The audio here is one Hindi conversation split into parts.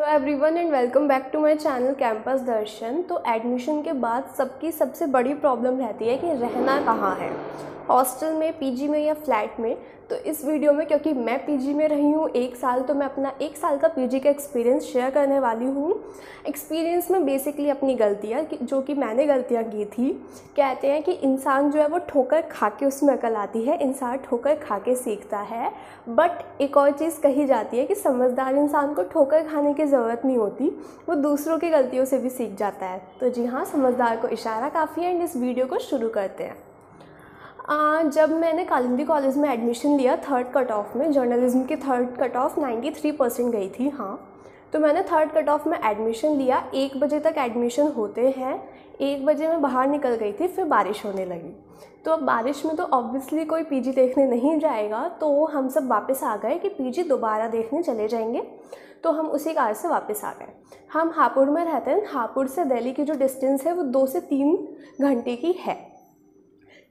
Hello everyone and welcome back to my channel campus Darshan. तो एडमिशन के बाद सबकी सबसे बड़ी प्रॉब्लम रहती है कि रहना कहाँ है, हॉस्टल में, पीजी में या फ्लैट में। तो इस वीडियो में क्योंकि मैं पीजी में रही हूँ 1 साल, तो मैं अपना 1 साल का पीजी का एक्सपीरियंस शेयर करने वाली हूँ। एक्सपीरियंस में बेसिकली अपनी गलतियाँ जो कि मैंने गलतियाँ की थी। कहते हैं कि इंसान जो है वो ठोकर खा के उसमें अकल आती है, इंसान ठोकर खा के सीखता है। बट एक और चीज़ कही जाती है कि समझदार इंसान को ठोकर खाने की ज़रूरत नहीं होती, वो दूसरों की गलतियों से भी सीख जाता है। तो जी हाँ, समझदार को इशारा काफ़ी है। एंड इस वीडियो को शुरू करते हैं। जब मैंने कालिंदी कॉलेज में एडमिशन लिया 3rd कट ऑफ में, जर्नलिज्म की 3rd कट ऑफ 93% गई थी। हाँ, तो मैंने 3rd कट ऑफ में एडमिशन लिया। 1 बजे तक एडमिशन होते हैं, 1 बजे मैं बाहर निकल गई थी, फिर बारिश होने लगी। तो अब बारिश में तो ऑब्वियसली कोई पीजी देखने नहीं जाएगा, तो हम सब वापस आ गए कि पीजी दोबारा देखने चले जाएंगे। तो हम उसी कार से वापस आ गए। हम हापुड़ में रहते हैं, हापुड़ से दिल्ली की जो डिस्टेंस है वो 2 से 3 घंटे की है।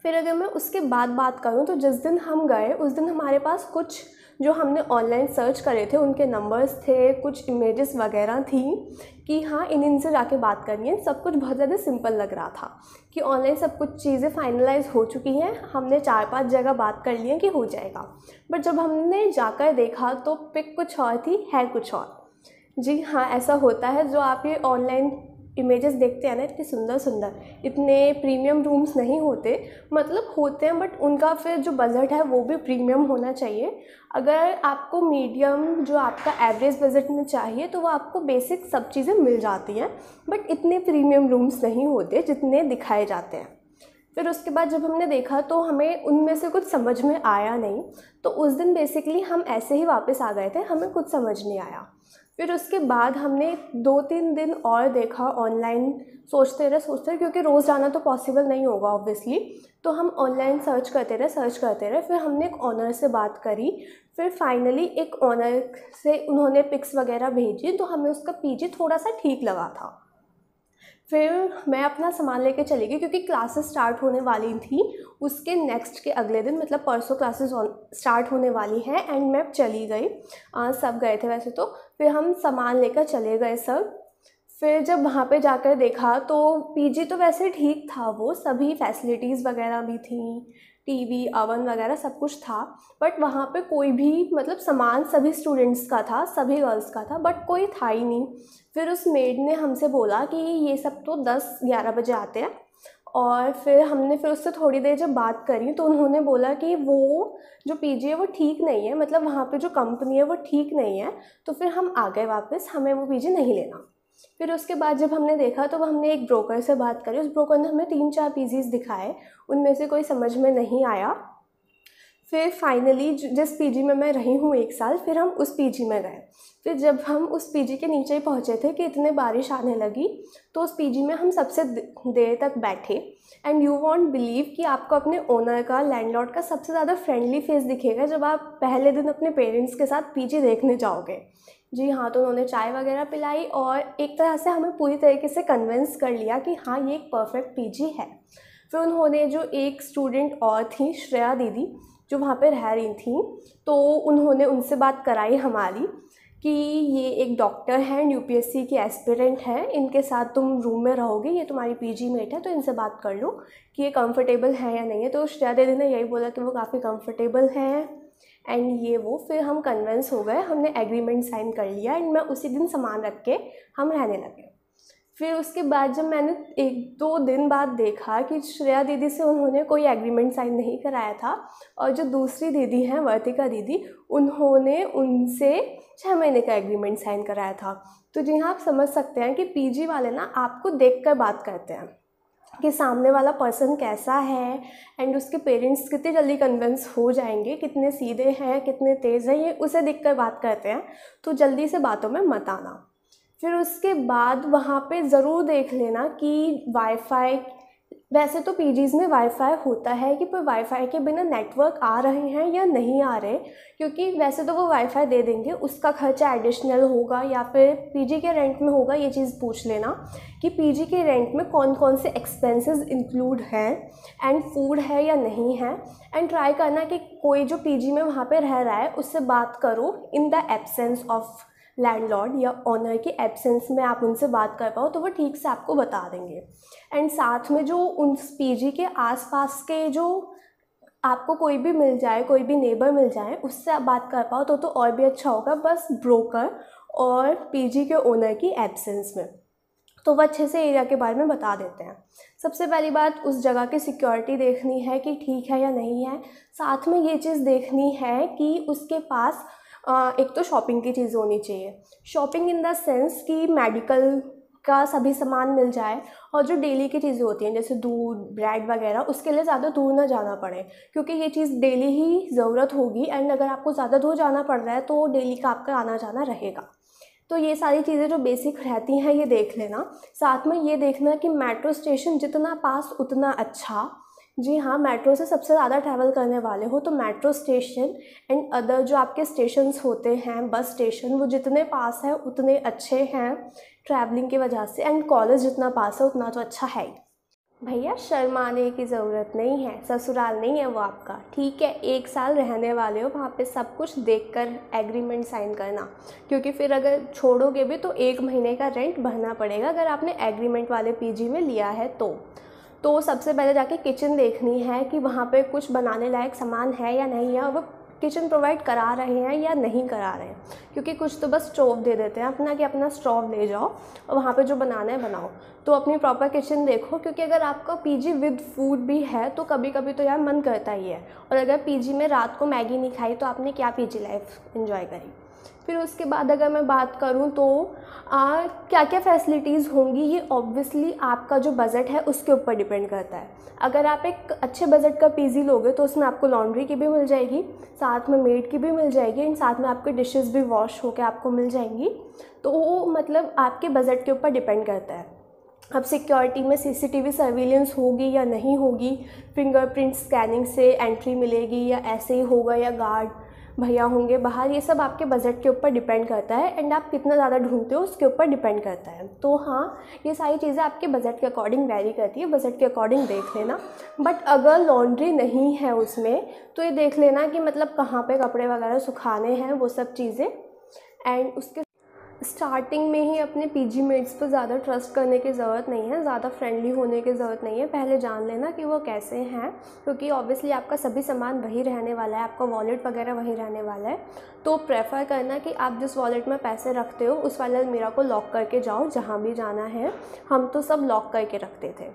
फिर अगर मैं उसके बाद बात करूं तो जिस दिन हम गए उस दिन हमारे पास कुछ जो हमने ऑनलाइन सर्च करे थे उनके नंबर्स थे, कुछ इमेजेस वगैरह थी कि हाँ इनसे जाके बात करनी है। सब कुछ बहुत ज़्यादा सिंपल लग रहा था कि ऑनलाइन सब कुछ चीज़ें फाइनलाइज हो चुकी हैं, हमने 4-5 जगह बात कर ली है कि हो जाएगा। बट जब हमने जाकर देखा तो पिक कुछ और थी, है कुछ और। जी हाँ, ऐसा होता है। जो आप ये ऑनलाइन इमेजेस देखते हैं ना, इतनी सुंदर सुंदर, इतने प्रीमियम रूम्स नहीं होते, मतलब होते हैं बट उनका फिर जो बजट है वो भी प्रीमियम होना चाहिए। अगर आपको मीडियम जो आपका एवरेज बजट में चाहिए तो वो आपको बेसिक सब चीज़ें मिल जाती हैं, बट इतने प्रीमियम रूम्स नहीं होते जितने दिखाए जाते हैं। फिर उसके बाद जब हमने देखा तो हमें उनमें से कुछ समझ में आया नहीं, तो उस दिन बेसिकली हम ऐसे ही वापस आ गए थे, हमें कुछ समझ नहीं आया। फिर उसके बाद हमने 2-3 दिन और देखा ऑनलाइन, सोचते रहे क्योंकि रोज़ जाना तो पॉसिबल नहीं होगा ऑब्वियसली। तो हम ऑनलाइन सर्च करते रहे। फिर हमने एक ऑनर से बात करी। फिर फाइनली एक ऑनर से उन्होंने पिक्स वगैरह भेजी, तो हमें उसका पीजी थोड़ा सा ठीक लगा था। फिर मैं अपना सामान लेके चली गई क्योंकि क्लासेस स्टार्ट होने वाली थी उसके नेक्स्ट के अगले दिन, मतलब परसों क्लासेस स्टार्ट होने वाली हैं। एंड मैं चली गई, सब गए थे वैसे तो। फिर हम सामान लेकर चले गए सब। फिर जब वहाँ पे जाकर देखा तो पीजी तो वैसे ठीक था, वो सभी फैसिलिटीज़ वगैरह भी थी, टीवी, अवन वगैरह सब कुछ था। बट वहाँ पे कोई भी, मतलब सामान सभी स्टूडेंट्स का था, सभी गर्ल्स का था, बट कोई था ही नहीं। फिर उस मेड ने हमसे बोला कि ये सब तो 10-11 बजे आते हैं। और फिर हमने उससे थोड़ी देर जब बात करी तो उन्होंने बोला कि वो जो पीजी है वो ठीक नहीं है, मतलब वहाँ पे जो कंपनी है वो ठीक नहीं है। तो फिर हम आ गए वापस, हमें वो पीजी नहीं लेना। फिर उसके बाद जब हमने देखा तो हमने एक ब्रोकर से बात करी, उस ब्रोकर ने हमें 3-4 पीजीज़ दिखाए, उनमें से कोई समझ में नहीं आया। फिर फाइनली जिस पीजी में मैं रही हूँ 1 साल, फिर हम उस पीजी में गए। फिर जब हम उस पीजी के नीचे ही पहुँचे थे कि इतने बारिश आने लगी, तो उस पीजी में हम सबसे देर तक बैठे। एंड यू वॉन्ट बिलीव कि आपको अपने ओनर का, लैंडलॉर्ड का सबसे ज़्यादा फ्रेंडली फेस दिखेगा जब आप पहले दिन अपने पेरेंट्स के साथ पीजी देखने जाओगे। जी हाँ, तो उन्होंने चाय वगैरह पिलाई और एक तरह से हमें पूरी तरीके से कन्विंस कर लिया कि हाँ ये एक परफेक्ट पीजी है। फिर उन्होंने जो एक स्टूडेंट और थी, श्रेया दीदी, जो वहाँ पे रह रही थी, तो उन्होंने उनसे बात कराई हमारी कि ये एक डॉक्टर हैं, यूपीएससी की एस्पिरेंट है, इनके साथ तुम रूम में रहोगे, ये तुम्हारी पीजी मेट है, तो इनसे बात कर लो कि ये कंफर्टेबल है या नहीं है। तो श्रेया दीदी ने यही बोला कि वो काफ़ी कंफर्टेबल हैं एंड ये वो। फिर हम कन्विंस हो गए, हमने एग्रीमेंट साइन कर लिया एंड मैं उसी दिन सामान रख के हम रहने लगे। फिर उसके बाद जब मैंने 1-2 दिन बाद देखा कि श्रेया दीदी से उन्होंने कोई एग्रीमेंट साइन नहीं कराया था, और जो दूसरी दीदी हैं वर्तिका दीदी, उन्होंने उनसे 6 महीने का एग्रीमेंट साइन कराया था। तो जी हाँ, आप समझ सकते हैं कि पीजी वाले ना आपको देखकर बात करते हैं कि सामने वाला पर्सन कैसा है एंड उसके पेरेंट्स कितनी जल्दी कन्विंस हो जाएंगे, कितने सीधे हैं, कितने तेज़ हैं, ये उसे देखकर बात करते हैं। तो जल्दी से बातों में मत आना। फिर उसके बाद वहाँ पे ज़रूर देख लेना कि वाईफाई, वैसे तो पीजीज़ में वाईफाई होता है कि पर वाईफाई के बिना नेटवर्क आ रहे हैं या नहीं आ रहे, क्योंकि वैसे तो वो वाईफाई दे देंगे, उसका खर्चा एडिशनल होगा या फिर पीजी के रेंट में होगा। ये चीज़ पूछ लेना कि पीजी के रेंट में कौन कौन से एक्सपेंसेस इंक्लूड हैं एंड फूड है या नहीं है। एंड ट्राई करना कि कोई जो पीजी में वहाँ पे रह रहा है उससे बात करो in the absence of landlord या ओनर की एब्सेंस में आप उनसे बात कर पाओ, तो वो ठीक से आपको बता देंगे। एंड साथ में जो उन पीजी के आसपास के जो आपको कोई भी मिल जाए, कोई भी नेबर मिल जाए, उससे आप बात कर पाओ तो और भी अच्छा होगा, बस ब्रोकर और पीजी के ओनर की एब्सेंस में। तो वो अच्छे से एरिया के बारे में बता देते हैं। सबसे पहली बात उस जगह की सिक्योरिटी देखनी है कि ठीक है या नहीं है। साथ में ये चीज़ देखनी है कि उसके पास एक तो शॉपिंग की चीज़ होनी चाहिए। शॉपिंग इन द सेंस कि मेडिकल का सभी सामान मिल जाए, और जो डेली की चीज़ें होती हैं जैसे दूध, ब्रेड वगैरह, उसके लिए ज़्यादा दूर ना जाना पड़े, क्योंकि ये चीज़ डेली ही ज़रूरत होगी। एंड अगर आपको ज़्यादा दूर जाना पड़ रहा है तो डेली का आपका आना जाना रहेगा। तो ये सारी चीज़ें जो बेसिक रहती हैं ये देख लेना। साथ में ये देखना कि मेट्रो स्टेशन जितना पास उतना अच्छा। जी हाँ, मेट्रो से सबसे ज़्यादा ट्रैवल करने वाले हो तो मेट्रो स्टेशन एंड अदर जो आपके स्टेशंस होते हैं, बस स्टेशन, वो जितने पास हैं उतने अच्छे हैं ट्रैवलिंग की वजह से। एंड कॉलेज जितना पास है उतना तो अच्छा है ही। भैया शर्माने की ज़रूरत नहीं है, ससुराल नहीं है वो आपका, ठीक है। 1 साल रहने वाले हो, वहाँ पे सब कुछ देखकर एग्रीमेंट साइन करना, क्योंकि फिर अगर छोड़ोगे भी तो 1 महीने का रेंट भरना पड़ेगा अगर आपने एग्रीमेंट वाले पीजी में लिया है तो सबसे पहले जाके किचन देखनी है कि वहाँ पे कुछ बनाने लायक सामान है या नहीं है, वो किचन प्रोवाइड करा रहे हैं या नहीं करा रहे हैं। क्योंकि कुछ तो बस स्टोव दे देते हैं अपना कि अपना स्टोव ले जाओ और वहाँ पे जो बनाना है बनाओ। तो अपनी प्रॉपर किचन देखो, क्योंकि अगर आपका पीजी विद फूड भी है तो कभी कभी तो यार मन करता ही है। और अगर पीजी में रात को मैगी नहीं खाई तो आपने क्या पीजी लाइफ एंजॉय करी। फिर उसके बाद अगर मैं बात करूँ तो क्या क्या फैसिलिटीज़ होंगी, ये ऑब्वियसली आपका जो बजट है उसके ऊपर डिपेंड करता है। अगर आप एक अच्छे बजट का पीजी लोगे तो उसमें आपको लॉन्ड्री की भी मिल जाएगी, साथ में मेड की भी मिल जाएगी, एंड साथ में आपके डिशेस भी वॉश होकर आपको मिल जाएंगी। तो वो मतलब आपके बजट के ऊपर डिपेंड करता है। अब सिक्योरिटी में सीसीटीवी सर्विलेंस होगी या नहीं होगी, फिंगरप्रिंट स्कैनिंग से एंट्री मिलेगी या ऐसे ही होगा, या गार्ड भैया होंगे बाहर, ये सब आपके बजट के ऊपर डिपेंड करता है। एंड आप कितना ज़्यादा ढूंढते हो उसके ऊपर डिपेंड करता है। तो हाँ, ये सारी चीज़ें आपके बजट के अकॉर्डिंग वैरी करती है, बजट के अकॉर्डिंग देख लेना। बट अगर लॉन्ड्री नहीं है उसमें तो ये देख लेना कि मतलब कहाँ पे कपड़े वगैरह सुखाने हैं, वो सब चीज़ें। एंड उसके स्टार्टिंग में ही अपने पीजी मेट्स पर ज़्यादा ट्रस्ट करने की ज़रूरत नहीं है, ज़्यादा फ्रेंडली होने की ज़रूरत नहीं है। पहले जान लेना कि वो कैसे हैं, क्योंकि ऑब्वियसली आपका सभी सामान वही रहने वाला है, आपका वॉलेट वगैरह वही रहने वाला है। तो प्रेफर करना कि आप जिस वॉलेट में पैसे रखते हो उस वाले अलमीरा को लॉक करके जाओ जहाँ भी जाना है। हम तो सब लॉक करके रखते थे।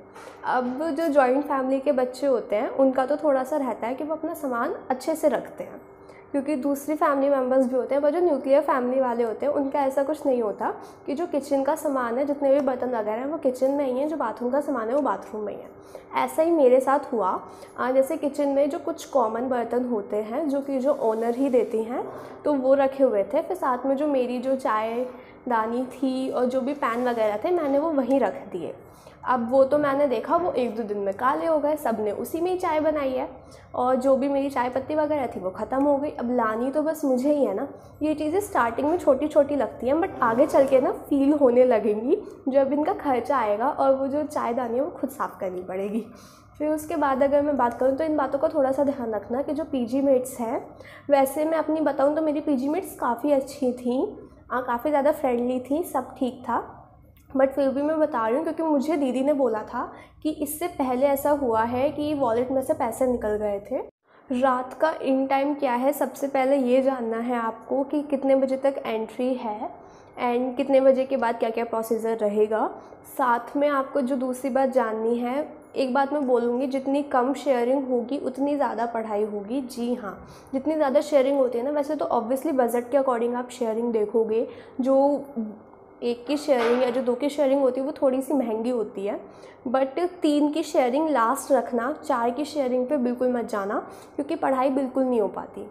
अब जो जॉइंट फैमिली के बच्चे होते हैं उनका तो थोड़ा सा रहता है कि वो अपना सामान अच्छे से रखते हैं, क्योंकि दूसरी फैमिली मेम्बर्स भी होते हैं। पर जो न्यूक्लियर फैमिली वाले होते हैं उनका ऐसा कुछ नहीं होता कि जो किचन का सामान है, जितने भी बर्तन वगैरह हैं वो किचन में ही है, जो बाथरूम का सामान है वो बाथरूम में ही है। ऐसा ही मेरे साथ हुआ। जैसे किचन में जो कुछ कॉमन बर्तन होते हैं जो कि जो ओनर ही देती हैं, तो वो रखे हुए थे। फिर साथ में जो मेरी जो चाय दानी थी और जो भी पैन वगैरह थे मैंने वो वहीं रख दिए। अब वो तो मैंने देखा वो 1-2 दिन में काले हो गए, सब ने उसी में ही चाय बनाई है, और जो भी मेरी चाय पत्ती वगैरह थी वो ख़त्म हो गई। अब लानी तो बस मुझे ही है ना। ये चीज़ें स्टार्टिंग में छोटी छोटी लगती हैं, बट आगे चल के ना फील होने लगेंगी जब इनका खर्चा आएगा और वो जो चाय दानी है वो खुद साफ़ करनी पड़ेगी। फिर उसके बाद अगर मैं बात करूँ तो इन बातों का थोड़ा सा ध्यान रखना कि जो पीजी मेट्स हैं, वैसे मैं अपनी बताऊँ तो मेरी पीजी मेट्स काफ़ी अच्छी थी, काफ़ी ज़्यादा फ्रेंडली थी, सब ठीक था। बट फिर भी मैं बता रही हूँ क्योंकि मुझे दीदी ने बोला था कि इससे पहले ऐसा हुआ है कि वॉलेट में से पैसे निकल गए थे। रात का इन टाइम क्या है, सबसे पहले ये जानना है आपको कि कितने बजे तक एंट्री है एंड कितने बजे के बाद क्या क्या प्रोसीजर रहेगा। साथ में आपको जो दूसरी बात जाननी है, एक बात मैं बोलूँगी, जितनी कम शेयरिंग होगी उतनी ज़्यादा पढ़ाई होगी। जी हाँ, जितनी ज़्यादा शेयरिंग होती है ना, वैसे तो ऑब्वियसली बजट के अकॉर्डिंग आप शेयरिंग देखोगे। जो 1 की शेयरिंग या जो 2 की शेयरिंग होती है वो थोड़ी सी महंगी होती है, बट 3 की शेयरिंग लास्ट रखना, 4 की शेयरिंग पे बिल्कुल मत जाना, क्योंकि पढ़ाई बिल्कुल नहीं हो पाती।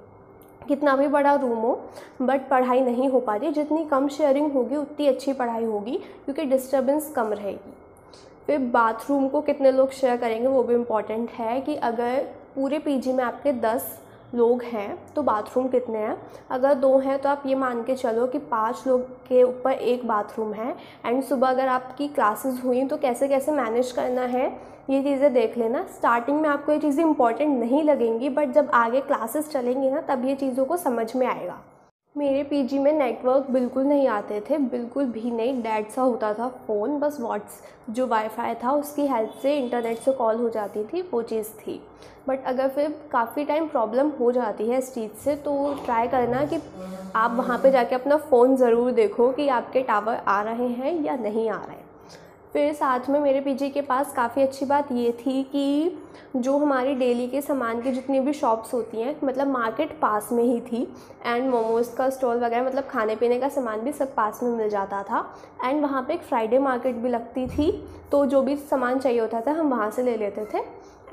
कितना भी बड़ा रूम हो बट पढ़ाई नहीं हो पाती। जितनी कम शेयरिंग होगी उतनी अच्छी पढ़ाई होगी, क्योंकि डिस्टर्बेंस कम रहेगी। फिर बाथरूम को कितने लोग शेयर करेंगे वो भी इम्पॉर्टेंट है, कि अगर पूरे पीजी में आपके 10 लोग हैं तो बाथरूम कितने हैं। अगर 2 हैं तो आप ये मान के चलो कि 5 लोग के ऊपर 1 बाथरूम है। एंड सुबह अगर आपकी क्लासेस हुई तो कैसे कैसे मैनेज करना है, ये चीज़ें देख लेना। स्टार्टिंग में आपको ये चीज़ें इंपॉर्टेंट नहीं लगेंगी, बट जब आगे क्लासेस चलेंगी ना तब ये चीज़ों को समझ में आएगा। मेरे पीजी में नेटवर्क बिल्कुल नहीं आते थे, बिल्कुल भी नहीं। डेड सा होता था फ़ोन, बस जो वाईफाई था उसकी हेल्प से इंटरनेट से कॉल हो जाती थी, वो चीज़ थी। बट अगर फिर काफ़ी टाइम प्रॉब्लम हो जाती है इस चीज़ से, तो ट्राई करना कि आप वहाँ पे जाके अपना फ़ोन ज़रूर देखो कि आपके टावर आ रहे हैं या नहीं आ रहे हैं। फिर साथ में मेरे पीजी के पास काफ़ी अच्छी बात ये थी कि जो हमारी डेली के सामान की जितनी भी शॉप्स होती हैं, मतलब मार्केट पास में ही थी। एंड मोमोज़ का स्टॉल वगैरह, मतलब खाने पीने का सामान भी सब पास में मिल जाता था। एंड वहाँ पे एक फ्राइडे मार्केट भी लगती थी, तो जो भी सामान चाहिए होता था हम वहाँ से ले लेते थे।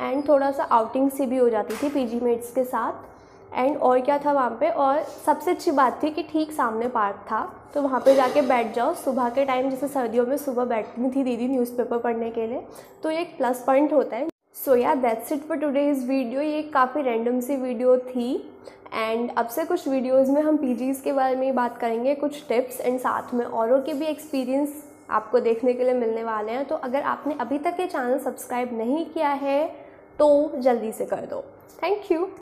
एंड थोड़ा सा आउटिंग सी भी हो जाती थी पीजी मेट्स के साथ। एंड और क्या था वहाँ पे, और सबसे अच्छी बात थी कि ठीक सामने पार्क था, तो वहाँ पे जाके बैठ जाओ। सुबह के टाइम, जैसे सर्दियों में सुबह बैठती थी दीदी न्यूज़पेपर पढ़ने के लिए, तो ये एक प्लस पॉइंट होता है। सो या that's it for today's video. ये काफ़ी रैंडम सी वीडियो थी। एंड अब से कुछ वीडियोज़ में हम पीजीज़ के बारे में ही बात करेंगे, कुछ टिप्स, एंड साथ में औरों के भी एक्सपीरियंस आपको देखने के लिए मिलने वाले हैं। तो अगर आपने अभी तक ये चैनल सब्सक्राइब नहीं किया है तो जल्दी से कर दो। Thank you.